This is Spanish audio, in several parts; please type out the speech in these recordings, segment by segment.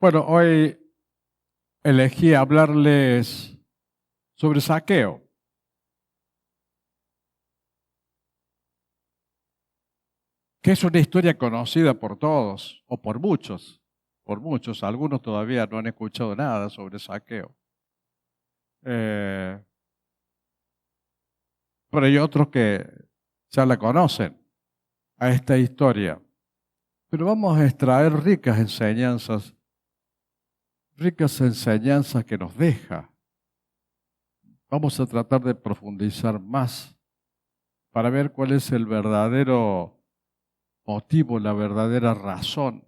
Bueno, hoy elegí hablarles sobre Zaqueo. Que es una historia conocida por todos, o por muchos. Por muchos, algunos todavía no han escuchado nada sobre Zaqueo. Pero hay otros que ya la conocen, a esta historia. Pero vamos a extraer ricas enseñanzas que nos deja. Vamos a tratar de profundizar más para ver cuál es el verdadero motivo, la verdadera razón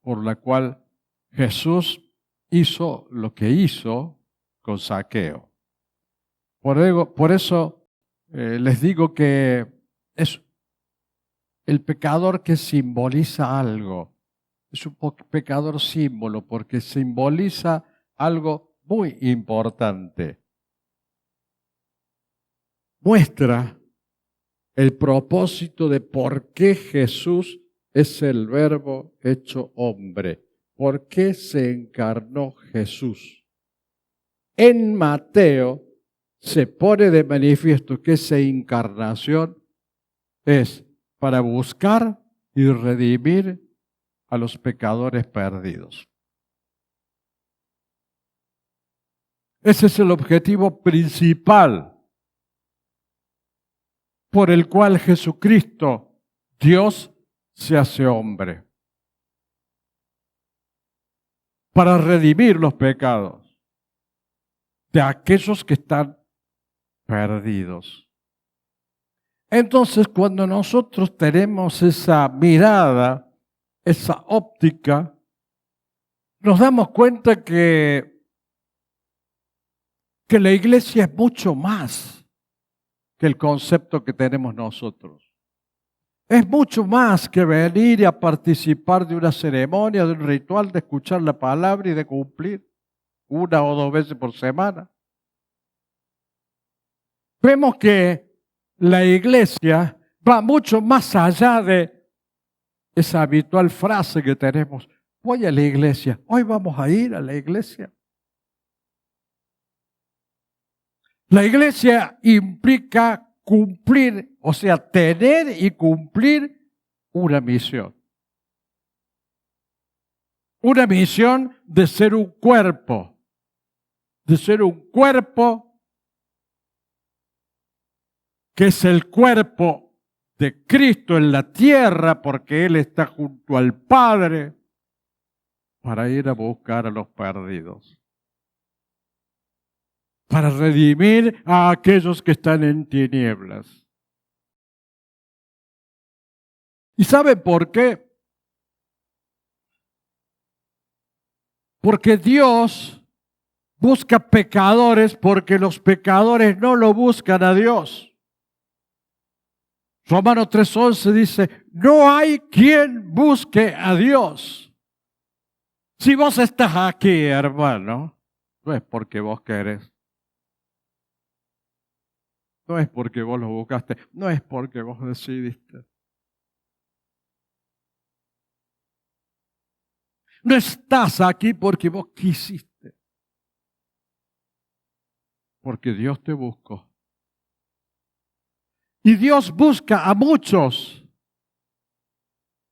por la cual Jesús hizo lo que hizo con Zaqueo. Por eso les digo que es el pecador que simboliza algo. Es un pecador símbolo porque simboliza algo muy importante. Muestra el propósito de por qué Jesús es el Verbo hecho hombre. ¿Por qué se encarnó Jesús? En Mateo se pone de manifiesto que esa encarnación es para buscar y redimir a los pecadores perdidos. Ese es el objetivo principal por el cual Jesucristo, Dios, se hace hombre. Para redimir los pecados de aquellos que están perdidos. Entonces, cuando nosotros tenemos esa mirada, esa óptica, nos damos cuenta que la iglesia es mucho más que el concepto que tenemos nosotros. Es mucho más que venir y a participar de una ceremonia, de un ritual, de escuchar la palabra y de cumplir 1 o 2 veces por semana. Vemos que la iglesia va mucho más allá de esa habitual frase que tenemos. Voy a la iglesia, hoy vamos a ir a la iglesia. La iglesia implica cumplir, o sea, tener y cumplir una misión. Una misión de ser un cuerpo. De ser un cuerpo que es el cuerpo de Cristo en la tierra, porque Él está junto al Padre, para ir a buscar a los perdidos. Para redimir a aquellos que están en tinieblas. ¿Y sabe por qué? Porque Dios busca pecadores porque los pecadores no lo buscan a Dios. Romanos 3:11 dice, no hay quien busque a Dios. Si vos estás aquí, hermano, no es porque vos querés. No es porque vos lo buscaste, no es porque vos decidiste. No estás aquí porque vos quisiste. Porque Dios te buscó. Y Dios busca a muchos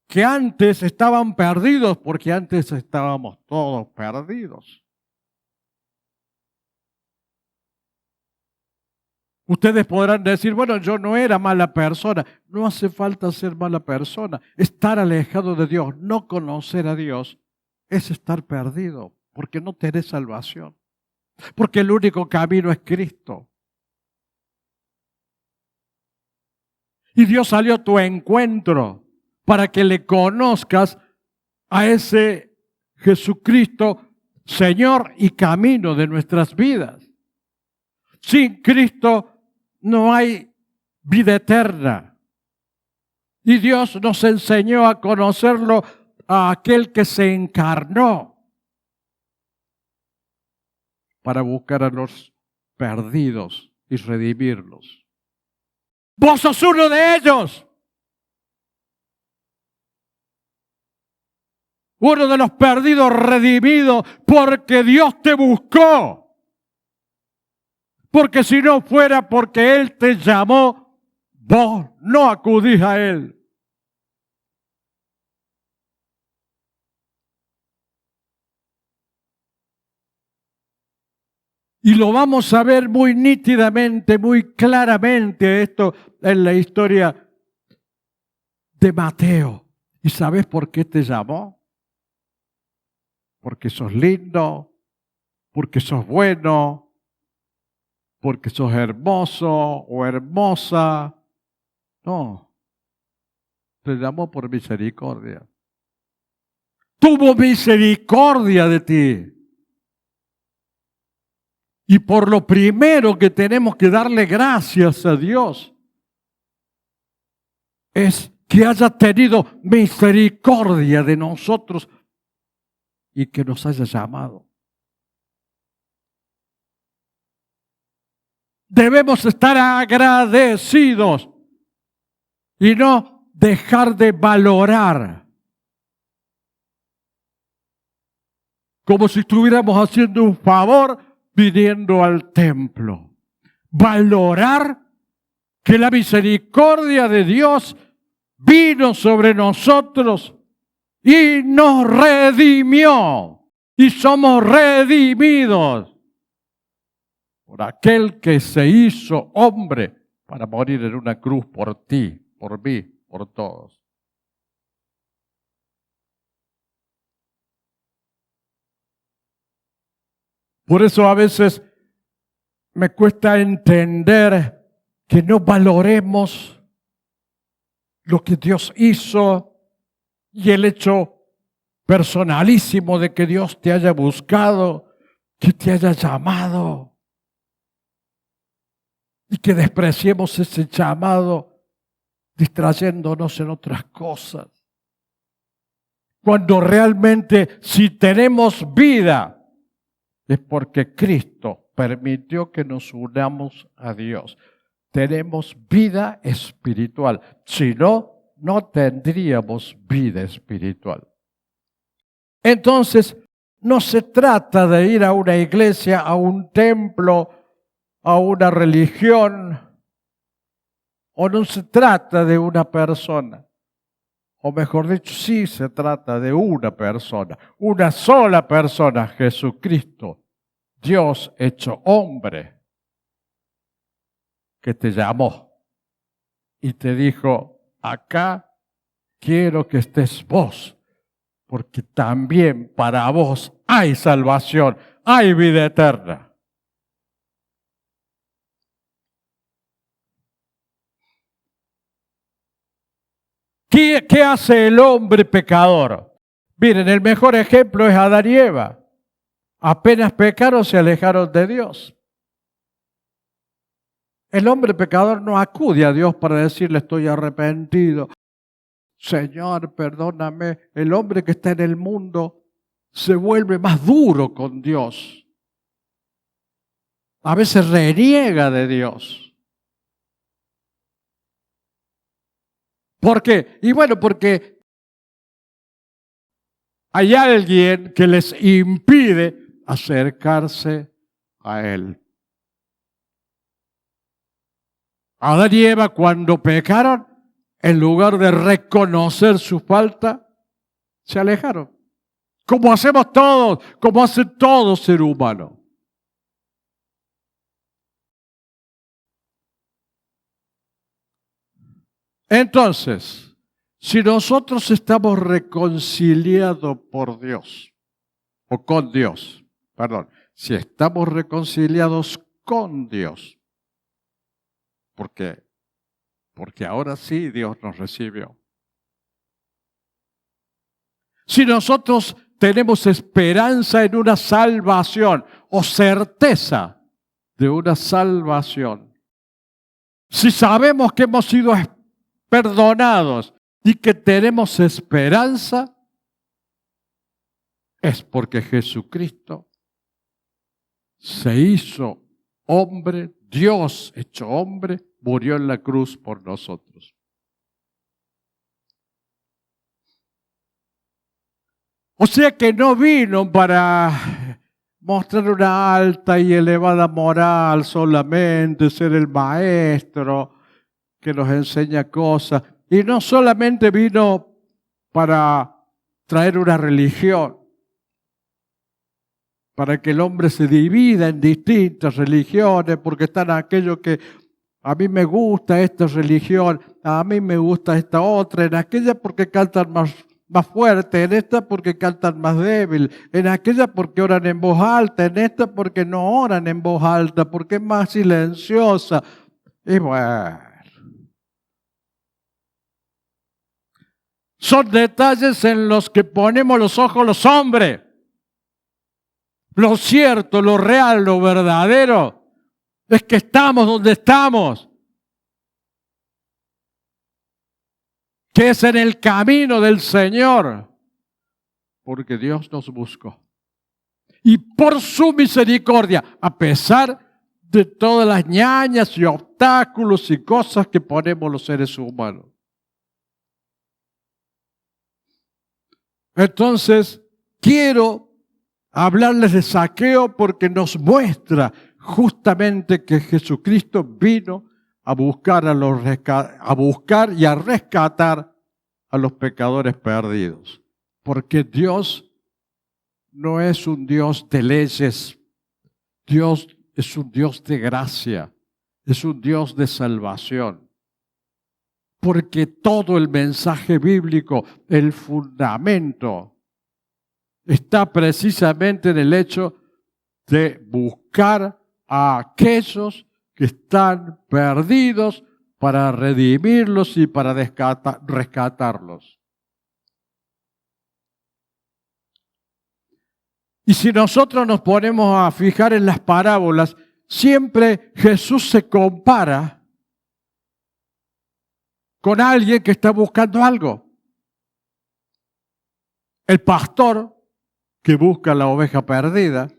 que antes estaban perdidos, porque antes estábamos todos perdidos. Ustedes podrán decir, bueno, yo no era mala persona. No hace falta ser mala persona. Estar alejado de Dios, no conocer a Dios, es estar perdido, porque no tenés salvación. Porque el único camino es Cristo. Y Dios salió a tu encuentro para que le conozcas a ese Jesucristo, Señor y camino de nuestras vidas. Sin Cristo no hay vida eterna. Y Dios nos enseñó a conocerlo a aquel que se encarnó para buscar a los perdidos y redimirlos. Vos sos uno de ellos. uno de los perdidos redimidos, porque Dios te buscó. Porque si no fuera porque Él te llamó, vos no acudís a Él. Y lo vamos a ver muy nítidamente, muy claramente, esto en la historia de Mateo. ¿Y sabes por qué te llamó? Porque sos lindo, porque sos bueno, porque sos hermoso o hermosa. No, te llamó por misericordia. Tuvo misericordia de ti. Y por lo primero que tenemos que darle gracias a Dios es que haya tenido misericordia de nosotros y que nos haya llamado. Debemos estar agradecidos y no dejar de valorar, como si estuviéramos haciendo un favor viniendo al templo. Valorar que la misericordia de Dios vino sobre nosotros y nos redimió. Y somos redimidos por aquel que se hizo hombre para morir en una cruz por ti, por mí, por todos. Por eso a veces me cuesta entender que no valoremos lo que Dios hizo y el hecho personalísimo de que Dios te haya buscado, que te haya llamado y que despreciemos ese llamado distrayéndonos en otras cosas. Cuando realmente si tenemos vida es porque Cristo permitió que nos unamos a Dios. Tenemos vida espiritual. Si no, no tendríamos vida espiritual. Entonces, no se trata de ir a una iglesia, a un templo, a una religión, o no se trata de una persona. O mejor dicho, sí se trata de una persona, una sola persona, Jesucristo, Dios hecho hombre, que te llamó y te dijo, acá quiero que estés vos, porque también para vos hay salvación, hay vida eterna. ¿Qué hace el hombre pecador? Miren, el mejor ejemplo es Adán y Eva. Apenas pecaron, se alejaron de Dios. El hombre pecador no acude a Dios para decirle estoy arrepentido. Señor, perdóname. El hombre que está en el mundo se vuelve más duro con Dios. A veces reniega de Dios. ¿Por qué? Y bueno, porque hay alguien que les impide acercarse a Él. Adán y Eva, cuando pecaron, en lugar de reconocer su falta, se alejaron. Como hacemos todos, como hace todo ser humano. Entonces, si nosotros estamos reconciliados por Dios, o con Dios, perdón, si estamos reconciliados con Dios, ¿por qué? Porque ahora sí Dios nos recibió. Si nosotros tenemos esperanza en una salvación o certeza de una salvación, si sabemos que hemos sido perdonados y que tenemos esperanza, es porque Jesucristo se hizo hombre, Dios hecho hombre, murió en la cruz por nosotros. O sea que no vino para mostrar una alta y elevada moral solamente, ser el maestro que nos enseña cosas. Y no solamente vino para traer una religión, para que el hombre se divida en distintas religiones, porque están aquellos que a mí me gusta esta religión, a mí me gusta esta otra, en aquella porque cantan más fuerte, en esta porque cantan más débil, en aquella porque oran en voz alta, en esta porque no oran en voz alta, porque es más silenciosa. Y bueno, son detalles en los que ponemos los ojos los hombres. Lo cierto, lo real, lo verdadero es que estamos donde estamos, que es en el camino del Señor, porque Dios nos buscó. Y por su misericordia, a pesar de todas las ñañas y obstáculos y cosas que ponemos los seres humanos. Entonces, quiero hablarles de Zaqueo porque nos muestra justamente que Jesucristo vino a buscar y a rescatar a los pecadores perdidos. Porque Dios no es un Dios de leyes. Dios es un Dios de gracia. Es un Dios de salvación. Porque todo el mensaje bíblico, el fundamento, está precisamente en el hecho de buscar a aquellos que están perdidos para redimirlos y para rescatarlos. Y si nosotros nos ponemos a fijar en las parábolas, siempre Jesús se compara con alguien que está buscando algo. El pastor que busca la oveja perdida.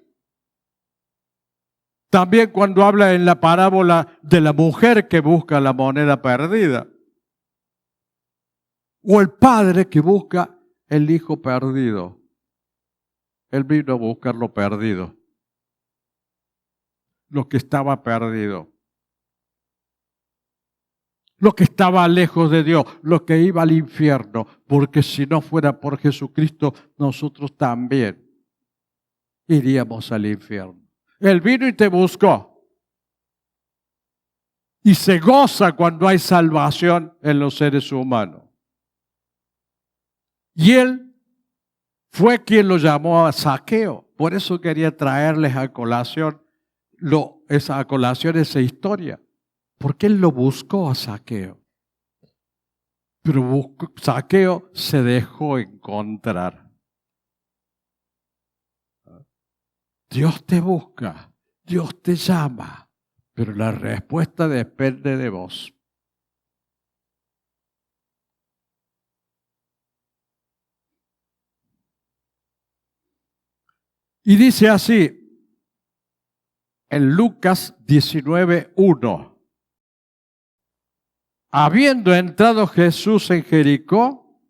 También cuando habla en la parábola de la mujer que busca la moneda perdida. O el padre que busca el hijo perdido. Él vino a buscar lo perdido. Lo que estaba perdido. Lo que estaba lejos de Dios, lo que iba al infierno, porque si no fuera por Jesucristo, nosotros también iríamos al infierno. Él vino y te buscó. Y se goza cuando hay salvación en los seres humanos. Y Él fue quien lo llamó a Zaqueo. Por eso quería traerles a colación esa historia. Porque Él lo buscó a Zaqueo. Pero Zaqueo se dejó encontrar. Dios te busca, Dios te llama, pero la respuesta depende de vos. Y dice así, en Lucas 19:1. Habiendo entrado Jesús en Jericó,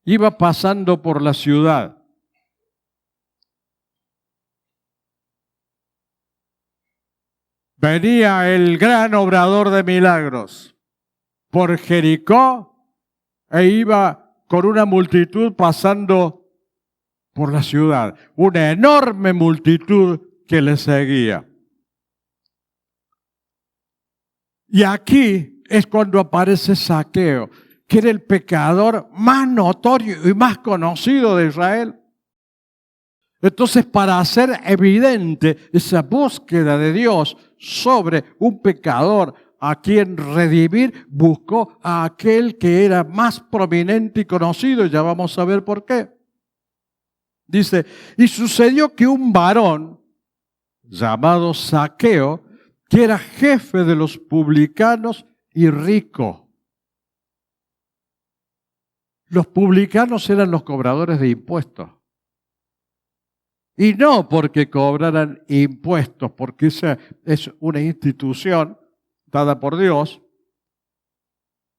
iba pasando por la ciudad. Venía el gran obrador de milagros por Jericó e iba con una multitud pasando por la ciudad. Una enorme multitud que le seguía. Y aquí es cuando aparece Zaqueo, que era el pecador más notorio y más conocido de Israel. Entonces, para hacer evidente esa búsqueda de Dios sobre un pecador a quien redimir, buscó a aquel que era más prominente y conocido, y ya vamos a ver por qué. Dice, y sucedió que un varón llamado Zaqueo, que era jefe de los publicanos y rico. Los publicanos eran los cobradores de impuestos. Y no porque cobraran impuestos, porque esa es una institución dada por Dios,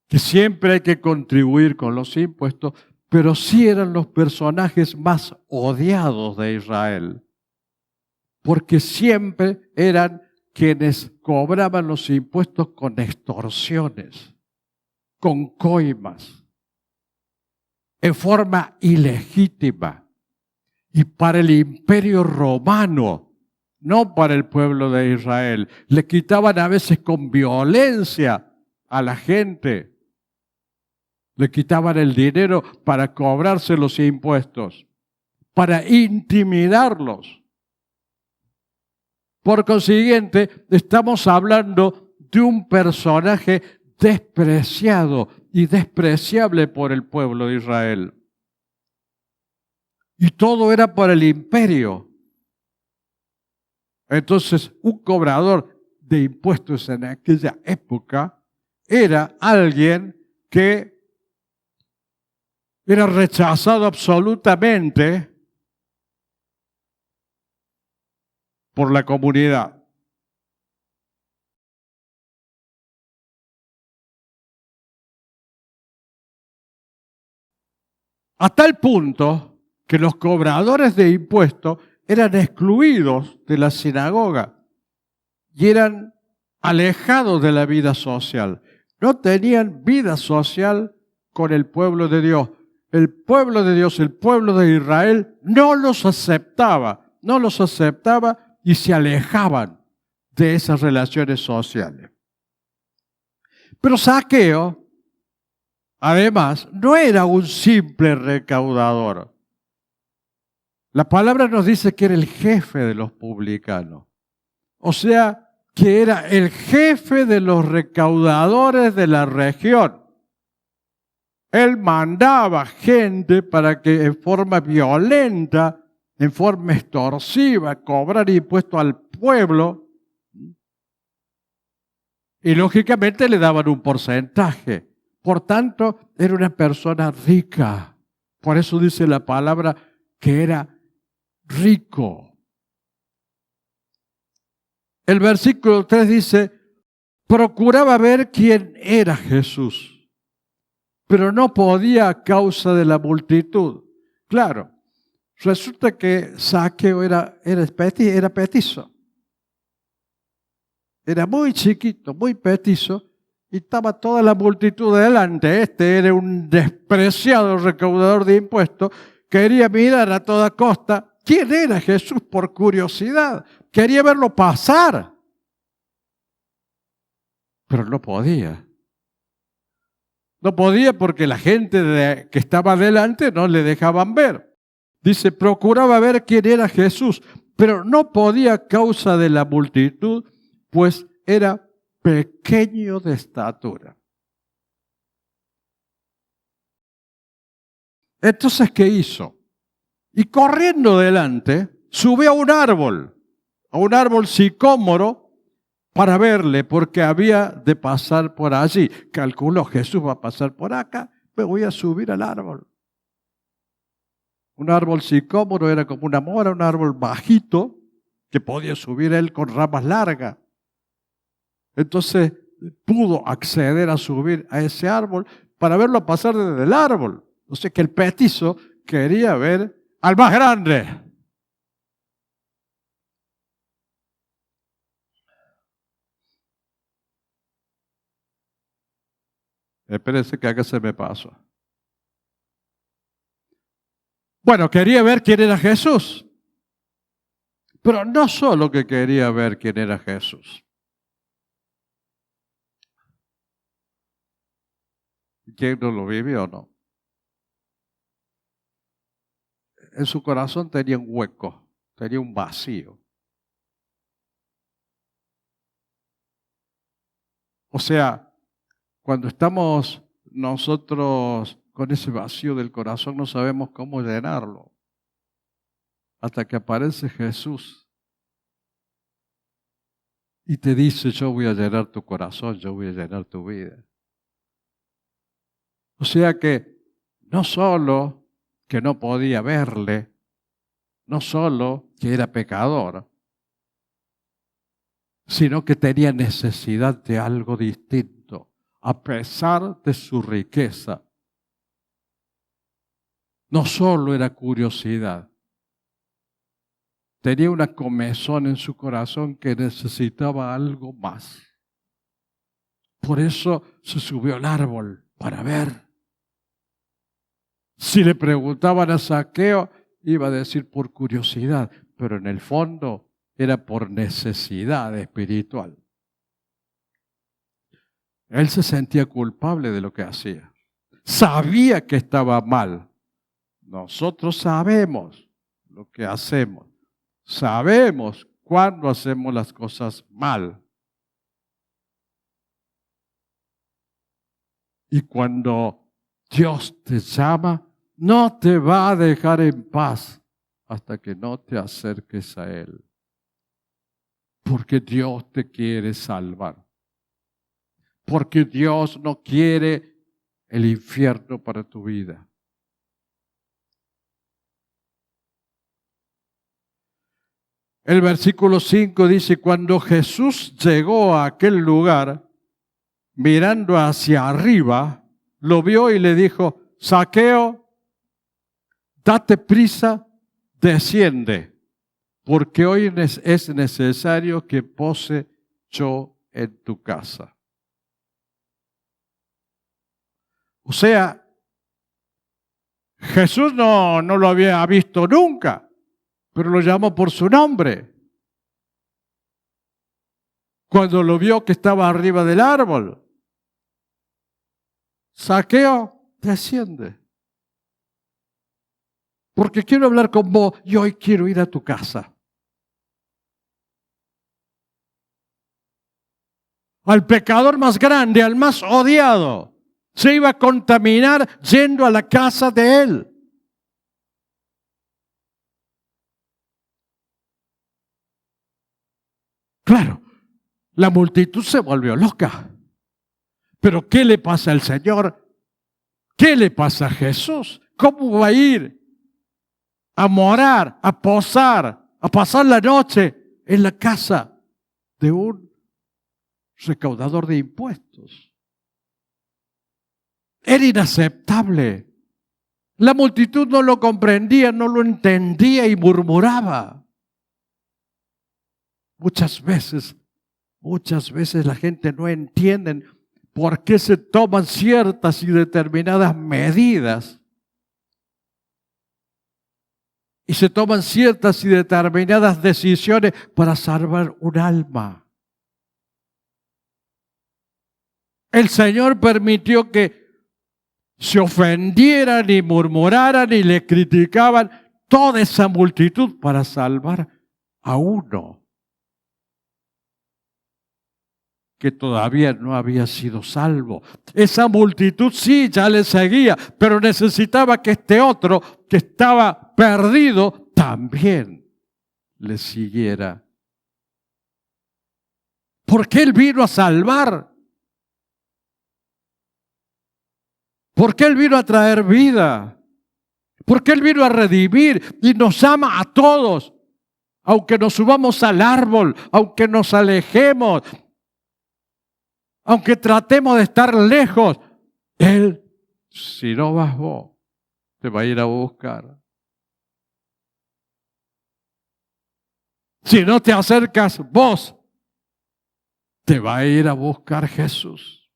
que siempre hay que contribuir con los impuestos, pero sí eran los personajes más odiados de Israel, porque siempre eran quienes cobraban los impuestos con extorsiones, con coimas, en forma ilegítima, y para el imperio romano, no para el pueblo de Israel. Le quitaban a veces con violencia a la gente. Le quitaban el dinero para cobrarse los impuestos, para intimidarlos. Por consiguiente, estamos hablando de un personaje despreciado y despreciable por el pueblo de Israel. Y todo era por el imperio. Entonces, un cobrador de impuestos en aquella época era alguien que era rechazado absolutamente por la comunidad. A tal punto que los cobradores de impuestos eran excluidos de la sinagoga y eran alejados de la vida social. No tenían vida social con el pueblo de Dios. El pueblo de Dios, el pueblo de Israel, no los aceptaba y se alejaban de esas relaciones sociales. Pero Zaqueo, además, no era un simple recaudador. La palabra nos dice que era el jefe de los publicanos. O sea, que era el jefe de los recaudadores de la región. Él mandaba gente para que en forma violenta, en forma extorsiva, cobrar impuestos al pueblo. Y lógicamente le daban un porcentaje. Por tanto, era una persona rica. Por eso dice la palabra que era rico. El versículo 3 dice, procuraba ver quién era Jesús, pero no podía a causa de la multitud. Claro, resulta que Zaqueo era petizo. Era muy chiquito, muy petizo, y estaba toda la multitud delante. Este era un despreciado recaudador de impuestos. Quería mirar a toda costa quién era Jesús por curiosidad. Quería verlo pasar, pero no podía. No podía porque la gente que estaba delante no le dejaban ver. Dice, procuraba ver quién era Jesús, pero no podía a causa de la multitud, pues era pequeño de estatura. Entonces, ¿qué hizo? Y corriendo delante, subió a un árbol sicómoro, para verle, porque había de pasar por allí. Calculó, Jesús va a pasar por acá, me voy a subir al árbol. Un árbol sicómoro era como una mora, un árbol bajito, que podía subir él con ramas largas. Entonces pudo acceder a subir a ese árbol para verlo pasar desde el árbol. O sea que el petizo quería ver al más grande. Espérense que acá se me pasó. Bueno, quería ver quién era Jesús. Pero no solo que quería ver quién era Jesús. ¿Quién no lo vivió o no? En su corazón tenía un hueco, tenía un vacío. O sea, cuando estamos nosotros con ese vacío del corazón, no sabemos cómo llenarlo. Hasta que aparece Jesús y te dice, yo voy a llenar tu corazón, yo voy a llenar tu vida. O sea que no solo que no podía verle, no solo que era pecador, sino que tenía necesidad de algo distinto, a pesar de su riqueza. no solo era curiosidad, tenía una comezón en su corazón que necesitaba algo más. Por eso se subió al árbol para ver. Si le preguntaban a Zaqueo, iba a decir por curiosidad, pero en el fondo era por necesidad espiritual. Él se sentía culpable de lo que hacía. Sabía que estaba mal. Nosotros sabemos lo que hacemos. Sabemos cuándo hacemos las cosas mal. Y cuando Dios te llama, no te va a dejar en paz hasta que no te acerques a Él. Porque Dios te quiere salvar. Porque Dios no quiere el infierno para tu vida. El versículo 5 dice, cuando Jesús llegó a aquel lugar, mirando hacia arriba, lo vio y le dijo, Zaqueo, date prisa, desciende, porque hoy es necesario que pose yo en tu casa. O sea, Jesús no lo había visto nunca, pero lo llamó por su nombre. Cuando lo vio que estaba arriba del árbol, Zaqueo, desciende. Porque quiero hablar con vos y hoy quiero ir a tu casa. Al pecador más grande, al más odiado, se iba a contaminar yendo a la casa de él. Claro, la multitud se volvió loca. Pero ¿qué le pasa al Señor? ¿Qué le pasa a Jesús? ¿Cómo va a ir a morar, a posar, a pasar la noche en la casa de un recaudador de impuestos? Era inaceptable. La multitud no lo comprendía, no lo entendía y murmuraba. Muchas veces la gente no entiende por qué se toman ciertas y determinadas medidas. Y se toman ciertas y determinadas decisiones para salvar un alma. El Señor permitió que se ofendieran y murmuraran y le criticaban toda esa multitud para salvar a uno que todavía no había sido salvo. Esa multitud sí ya le seguía, pero necesitaba que este otro que estaba perdido también le siguiera. Porque Él vino a salvar. Porque Él vino a traer vida. Porque Él vino a redimir y nos ama a todos. Aunque nos subamos al árbol, aunque nos alejemos, aunque tratemos de estar lejos, Él, si no vas vos, te va a ir a buscar. Si no te acercas vos, te va a ir a buscar Jesús.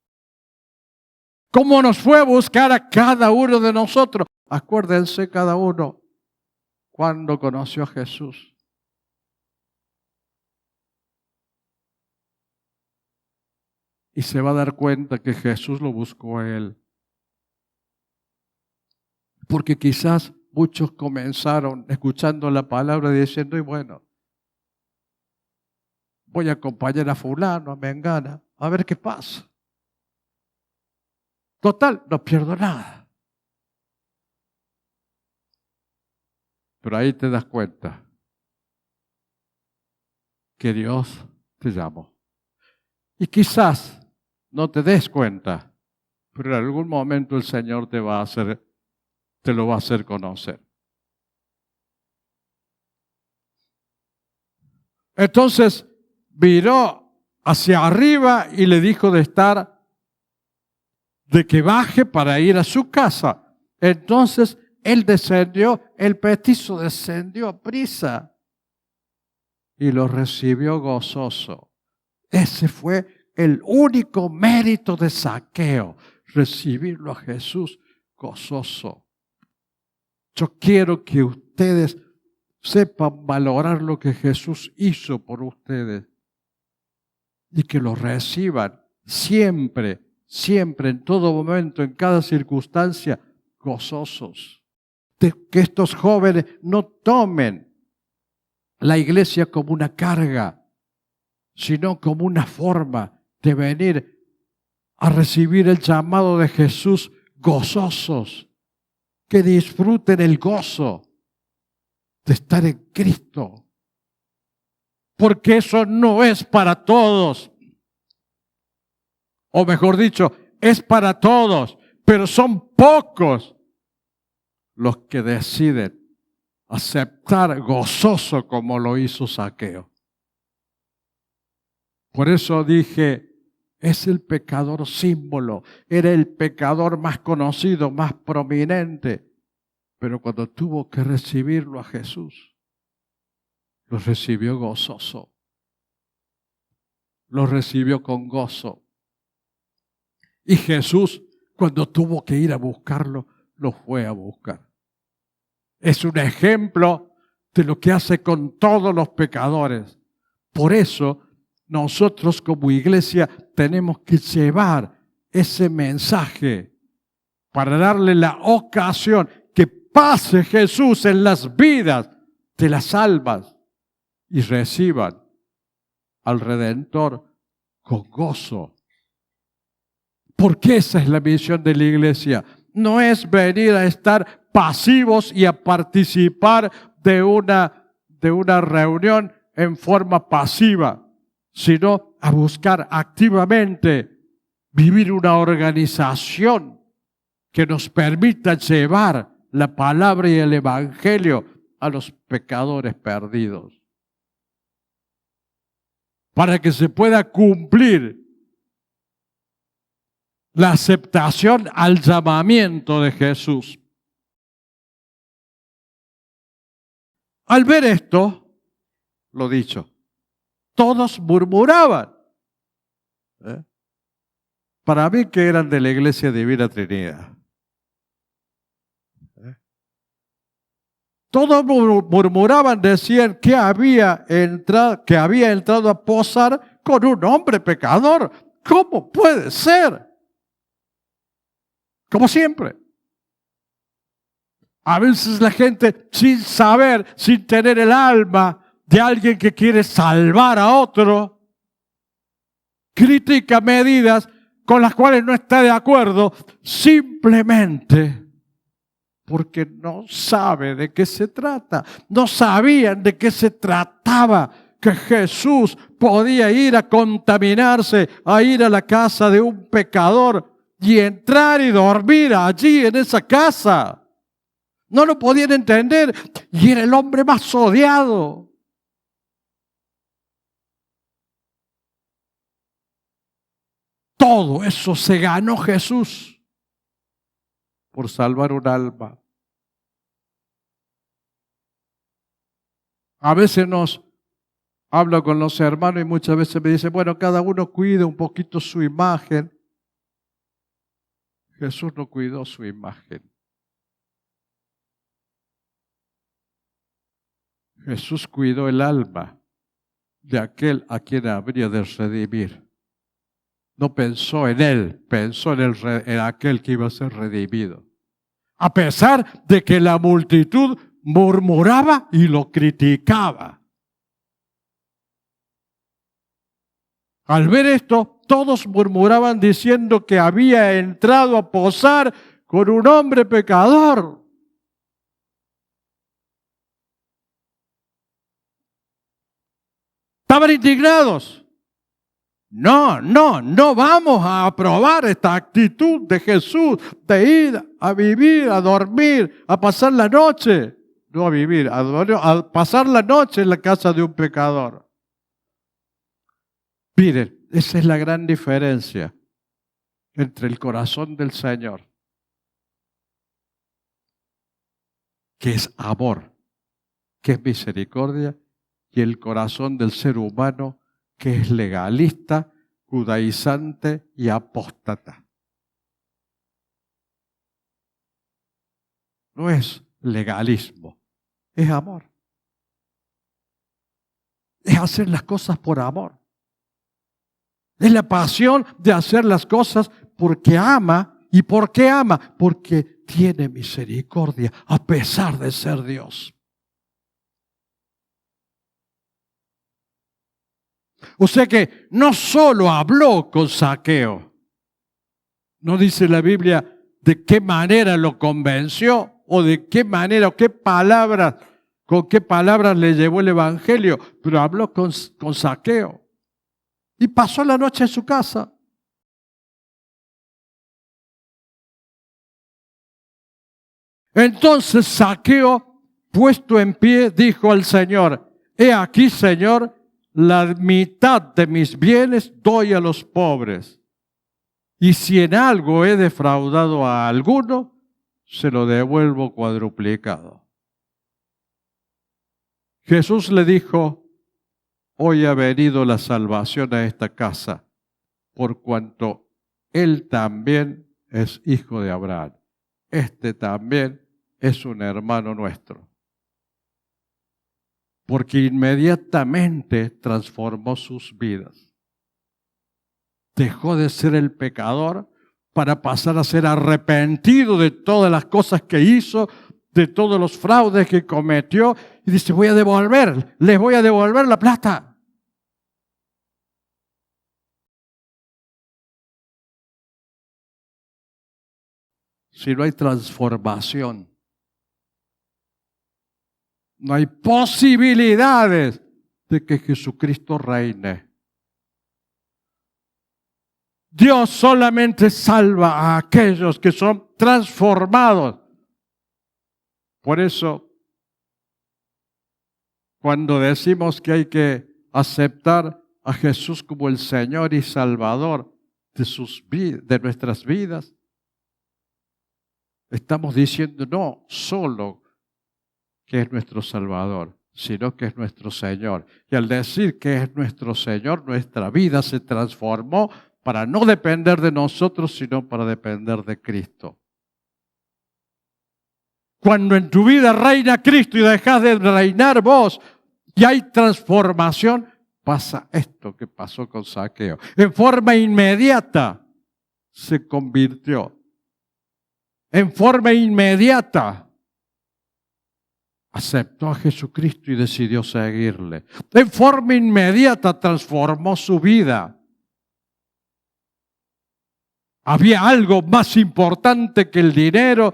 ¿Cómo nos fue a buscar a cada uno de nosotros? Acuérdense cada uno cuando conoció a Jesús. Y se va a dar cuenta que Jesús lo buscó a él. Porque quizás muchos comenzaron escuchando la palabra y diciendo, y bueno, voy a acompañar a fulano, a mengana, a ver qué pasa. Total, no pierdo nada. Pero ahí te das cuenta que Dios te llamó. Y quizás no te des cuenta, pero en algún momento el Señor te lo va a hacer conocer. Entonces miró hacia arriba y le dijo de que baje para ir a su casa. Entonces él descendió, el petizo descendió a prisa y lo recibió gozoso. Ese fue el único mérito de Zaqueo, recibirlo a Jesús gozoso. Yo quiero que ustedes sepan valorar lo que Jesús hizo por ustedes y que lo reciban siempre, siempre, en todo momento, en cada circunstancia, gozosos. Que estos jóvenes no tomen la iglesia como una carga, sino como una forma de venir a recibir el llamado de Jesús gozosos, que disfruten el gozo de estar en Cristo. Porque eso no es para todos. O mejor dicho, es para todos, pero son pocos los que deciden aceptar gozoso como lo hizo Zaqueo. Por eso dije, es el pecador símbolo, era el pecador más conocido, más prominente, pero cuando tuvo que recibirlo a Jesús, lo recibió gozoso, lo recibió con gozo. Y Jesús, cuando tuvo que ir a buscarlo, lo fue a buscar. Es un ejemplo de lo que hace con todos los pecadores. Por eso, nosotros como iglesia tenemos que llevar ese mensaje para darle la ocasión que pase Jesús en las vidas de las almas y reciban al Redentor con gozo. Porque esa es la misión de la iglesia. No es venir a estar pasivos y a participar de una reunión en forma pasiva, sino a buscar activamente vivir una organización que nos permita llevar la palabra y el evangelio a los pecadores perdidos. Para que se pueda cumplir la aceptación al llamamiento de Jesús. Al ver esto, lo dicho, todos murmuraban. Para mí que eran de la Iglesia Divina Trinidad. Todos murmuraban, decían que había entrado a posar con un hombre pecador. ¿Cómo puede ser? Como siempre. A veces la gente, sin saber, sin tener el alma de alguien que quiere salvar a otro, critica medidas con las cuales no está de acuerdo, simplemente porque no sabe de qué se trata. No sabían de qué se trataba, que Jesús podía ir a contaminarse, a ir a la casa de un pecador y entrar y dormir allí en esa casa. No lo podían entender y era el hombre más odiado. Todo eso se ganó Jesús por salvar un alma. A veces hablo con los hermanos y muchas veces me dicen, bueno, cada uno cuida un poquito su imagen. Jesús no cuidó su imagen. Jesús cuidó el alma de aquel a quien habría de redimir. No pensó en él, pensó en aquel que iba a ser redimido. A pesar de que la multitud murmuraba y lo criticaba. Al ver esto, todos murmuraban diciendo que había entrado a posar con un hombre pecador. Estaban indignados. No vamos a aprobar esta actitud de Jesús de ir a vivir, a dormir, a pasar la noche. No a vivir, a pasar la noche en la casa de un pecador. Miren, esa es la gran diferencia entre el corazón del Señor que es amor, que es misericordia, y el corazón del ser humano, que es legalista, judaizante y apóstata. No es legalismo, es amor. Es hacer las cosas por amor. Es la pasión de hacer las cosas porque ama. ¿Y por qué ama? Porque tiene misericordia a pesar de ser Dios. O sea que no solo habló con Zaqueo, no dice la Biblia de qué manera lo convenció o de qué manera o qué palabras, con qué palabras le llevó el Evangelio, pero habló con Zaqueo y pasó la noche en su casa. Entonces Zaqueo, puesto en pie, dijo al Señor: he aquí, Señor, la mitad de mis bienes doy a los pobres. Y si en algo he defraudado a alguno, se lo devuelvo cuadruplicado. Jesús le dijo: hoy ha venido la salvación a esta casa, por cuanto él también es hijo de Abraham. Este también es un hermano nuestro. Porque inmediatamente transformó sus vidas. Dejó de ser el pecador para pasar a ser arrepentido de todas las cosas que hizo, de todos los fraudes que cometió, y dice: les voy a devolver la plata. Si no hay transformación, no hay posibilidades de que Jesucristo reine. Dios solamente salva a aquellos que son transformados. Por eso, cuando decimos que hay que aceptar a Jesús como el Señor y Salvador de nuestras vidas, estamos diciendo no solo que es nuestro Salvador, sino que es nuestro Señor. Y al decir que es nuestro Señor, nuestra vida se transformó para no depender de nosotros, sino para depender de Cristo. Cuando en tu vida reina Cristo y dejas de reinar vos y hay transformación, pasa esto que pasó con Zaqueo. En forma inmediata se convirtió. En forma inmediata aceptó a Jesucristo y decidió seguirle. En forma inmediata transformó su vida. Había algo más importante que el dinero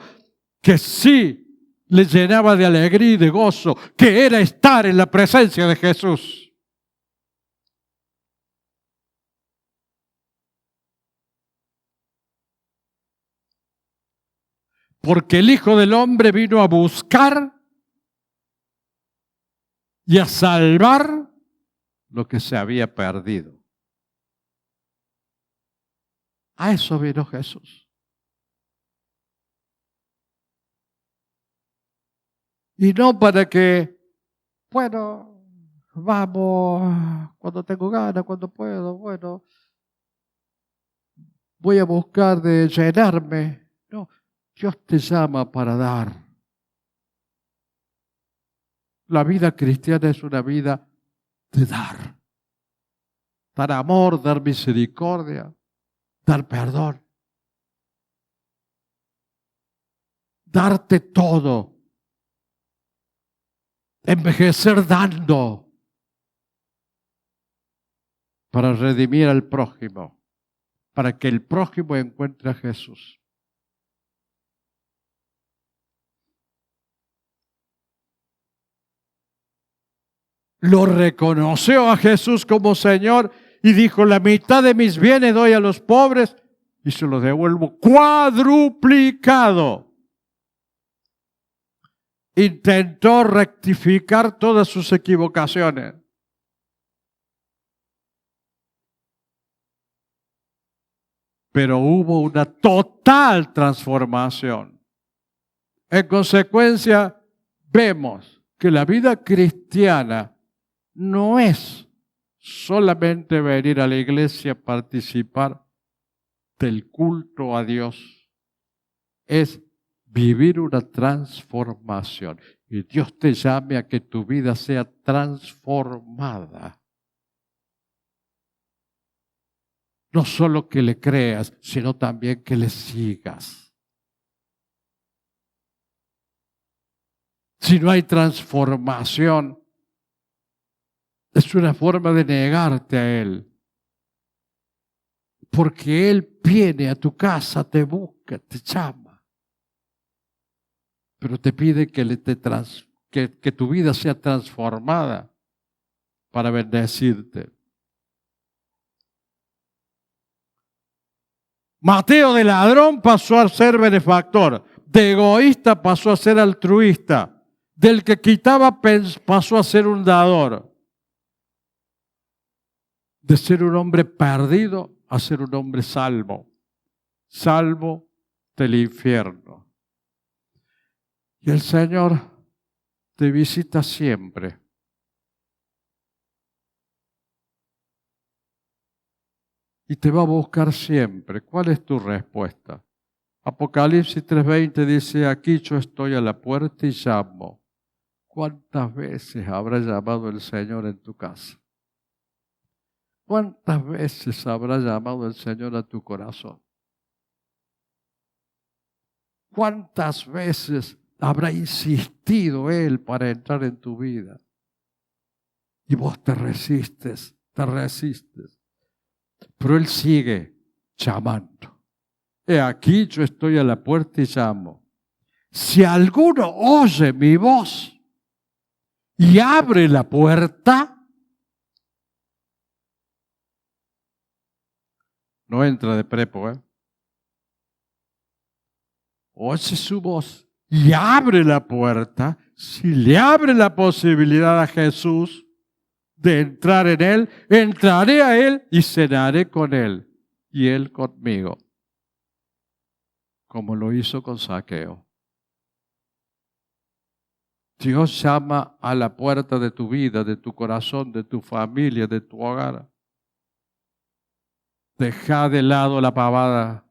que sí le llenaba de alegría y de gozo, que era estar en la presencia de Jesús. Porque el Hijo del Hombre vino a buscar y a salvar lo que se había perdido. A eso vino Jesús. Y no para que, bueno, vamos cuando tengo ganas, cuando puedo, bueno, voy a buscar de llenarme. No, Dios te llama para dar. La vida cristiana es una vida de dar. Dar amor, dar misericordia, dar perdón. Darte todo. Envejecer dando para redimir al prójimo, para que el prójimo encuentre a Jesús. Lo reconoció a Jesús como Señor y dijo: la mitad de mis bienes doy a los pobres y se los devuelvo cuadruplicado. Intentó rectificar todas sus equivocaciones. Pero hubo una total transformación. En consecuencia, vemos que la vida cristiana no es solamente venir a la iglesia a participar del culto a Dios, es vivir una transformación. Y Dios te llame a que tu vida sea transformada. No solo que le creas, sino también que le sigas. Si no hay transformación, es una forma de negarte a Él. Porque Él viene a tu casa, te busca, te llama. Pero te pide que tu vida sea transformada para bendecirte. Mateo de ladrón pasó a ser benefactor, de egoísta pasó a ser altruista, del que quitaba pasó a ser un dador, de ser un hombre perdido a ser un hombre salvo, salvo del infierno. Y el Señor te visita siempre. Y te va a buscar siempre. ¿Cuál es tu respuesta? Apocalipsis 3:20 dice, aquí yo estoy a la puerta y llamo. ¿Cuántas veces habrá llamado el Señor en tu casa? ¿Cuántas veces habrá llamado el Señor a tu corazón? ¿Cuántas veces habrá insistido Él para entrar en tu vida? Y vos te resistes. Pero Él sigue llamando. He aquí yo estoy a la puerta y llamo. Si alguno oye mi voz y abre la puerta, no entra de prepo, oye su voz y abre la puerta. Si le abre la posibilidad a Jesús de entrar en Él, entraré a Él y cenaré con Él y Él conmigo, como lo hizo con Zaqueo. Dios llama a la puerta de tu vida, de tu corazón, de tu familia, de tu hogar. Deja de lado la pavada.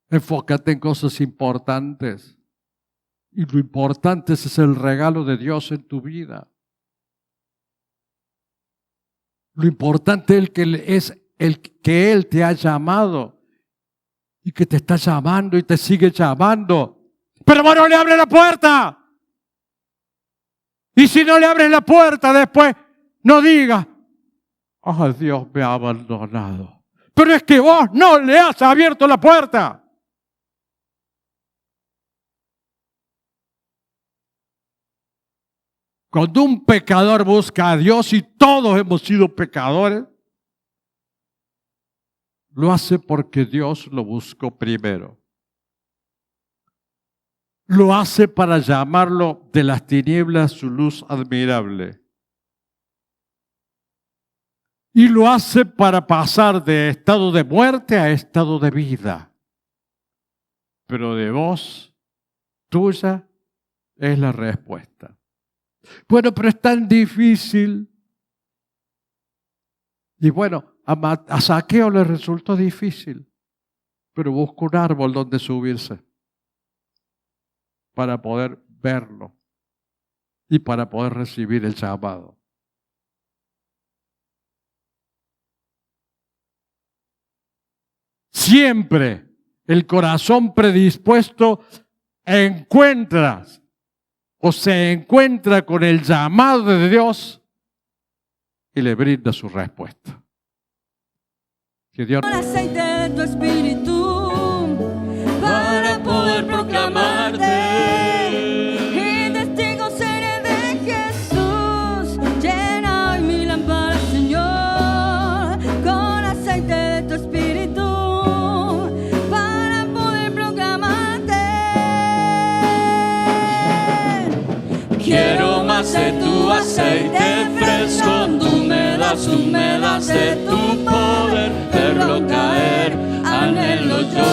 Enfócate en cosas importantes. Y lo importante es el regalo de Dios en tu vida. Lo importante es el que Él te ha llamado y que te está llamando y te sigue llamando. Pero vos no le abres la puerta. Y si no le abres la puerta después, no digas, oh, Dios me ha abandonado. Pero es que vos no le has abierto la puerta. Cuando un pecador busca a Dios, y todos hemos sido pecadores, lo hace porque Dios lo buscó primero. Lo hace para llamarlo de las tinieblas su luz admirable. Y lo hace para pasar de estado de muerte a estado de vida. Pero de vos, tuya, es la respuesta. Bueno, pero es tan difícil. Y bueno, a Zaqueo le resultó difícil, pero buscó un árbol donde subirse para poder verlo y para poder recibir el llamado. Siempre el corazón predispuesto se encuentra con el llamado de Dios y le brinda su respuesta. Que Dios... Con aceite de tu espíritu para poder proclamarte y testigo seré de Jesús. Llena hoy mi lámpara, Señor, con aceite de tu espíritu para poder proclamarte. Quiero más de tu aceite fresco, tú me das de tu poder, verlo caer anhelo yo,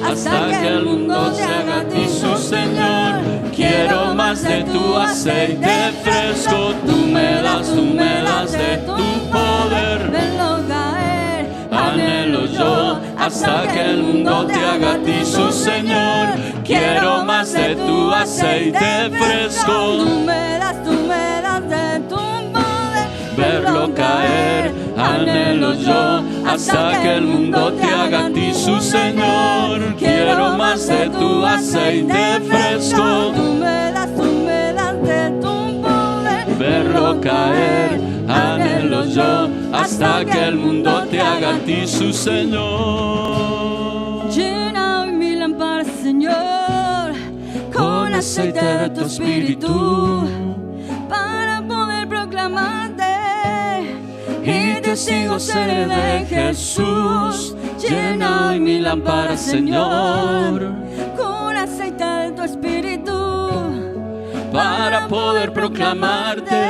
hasta que el mundo te haga a ti su Señor. Quiero más de tu aceite fresco, tú me das de tu poder. Verlo caer, Anhelo yo, hasta que el mundo te haga a ti su Señor. Quiero más de tu aceite fresco, tú me das de tu poder. verlo caer. Anhelo yo, hasta que el mundo te haga a ti su Señor. Quiero más de tu aceite fresco, tú me das de tu poder. verlo caer. Anhelo yo, hasta que el mundo te haga a ti su Señor. Llena hoy mi lámpara, Señor, con aceite de tu espíritu, para poder proclamarte y testigo seré de Jesús. Llena hoy mi lámpara, Señor, con aceite de tu espíritu, Para poder proclamarte,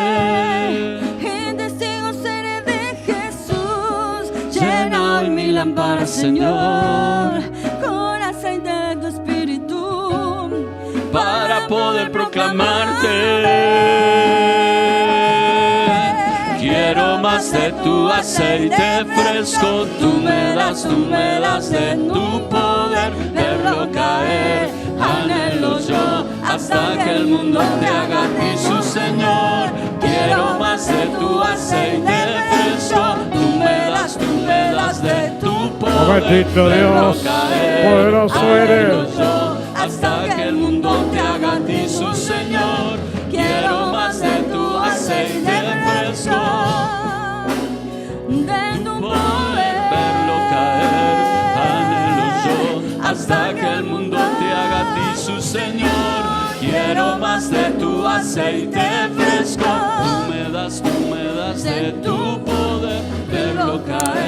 y testigo seré de Jesús. Llena hoy mi lámpara, Señor, con aceite de tu espíritu, para poder proclamarte. Quiero más de tu aceite fresco, tú me das de tu poder, verlo caer. Anhelo yo, hasta que el mundo te haga a ti su Señor. Quiero más de tu aceite fresco, tú me das de tu poder, Bendito verlo Dios, caer. poderoso Anhelo eres. yo, hasta que el mundo te haga a ti su Señor. Quiero más de tu aceite fresco, de tu poder. verlo caer. Anhelo yo, hasta que el mundo te haga a ti su Señor. Quiero más de tu aceite fresco, tú me das de tu poder, verlo caer.